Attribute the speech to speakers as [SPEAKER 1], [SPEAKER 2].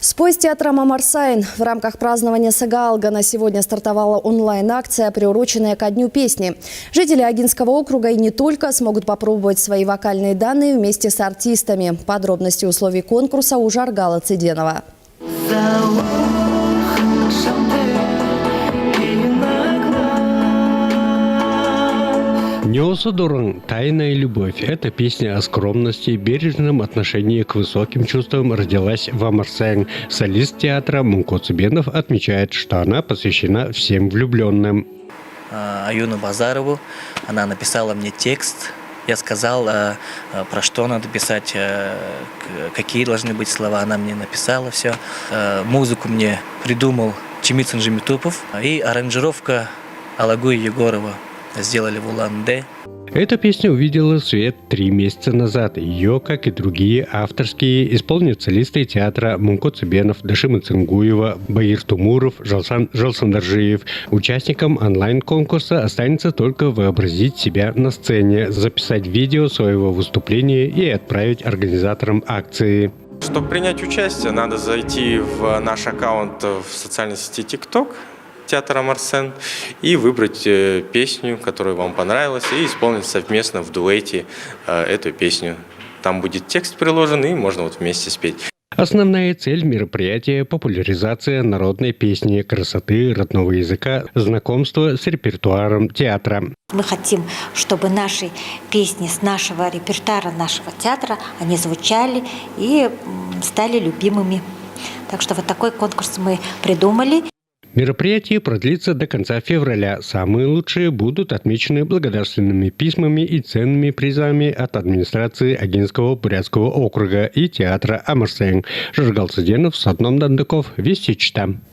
[SPEAKER 1] Спой с театром Амарсайн. В рамках празднования Сагаалгана сегодня стартовала онлайн-акция, приуроченная ко Дню песни. Жители Агинского округа и не только смогут попробовать свои вокальные данные вместе с артистами. Подробности условий конкурса у Жаргала Циденова.
[SPEAKER 2] Неосудорон «Тайная любовь» – это песня о скромности, бережном отношении к высоким чувствам родилась в Амарсайн. Солист театра Мунко Цыбенов отмечает, что она посвящена всем влюбленным.
[SPEAKER 3] Аюну Базарову, она написала мне текст. Я сказал, про что надо писать, какие должны быть слова. Она мне написала все. Музыку мне придумал Чимитсон Жемитупов. И аранжировка Алагуи Егорова сделали в Улан-Удэ.
[SPEAKER 2] Эта песня увидела свет 3 месяца назад. Ее, как и другие авторские, исполнят солисты театра Мунко Цыбенов, Дашима Цингуева, Баир Тумуров, Жалсандаржиев. Участникам онлайн-конкурса останется только вообразить себя на сцене, записать видео своего выступления и отправить организаторам акции.
[SPEAKER 4] Чтобы принять участие, надо зайти в наш аккаунт в социальной сети TikTok, театр Амарсайн, и выбрать песню, которая вам понравилась, и исполнить совместно в дуэте эту песню. Там будет текст приложен, и можно вместе спеть.
[SPEAKER 2] Основная цель мероприятия – популяризация народной песни, красоты, родного языка, знакомство с репертуаром театра.
[SPEAKER 5] Мы хотим, чтобы наши песни с нашего репертуара, нашего театра, они звучали и стали любимыми. Так что вот такой конкурс мы придумали.
[SPEAKER 2] Мероприятие продлится до конца февраля. Самые лучшие будут отмечены благодарственными письмами и ценными призами от администрации Агинского бурятского округа и театра Амарсайн. Жаргал Циденов, Садном Дандаков, Вести Чита.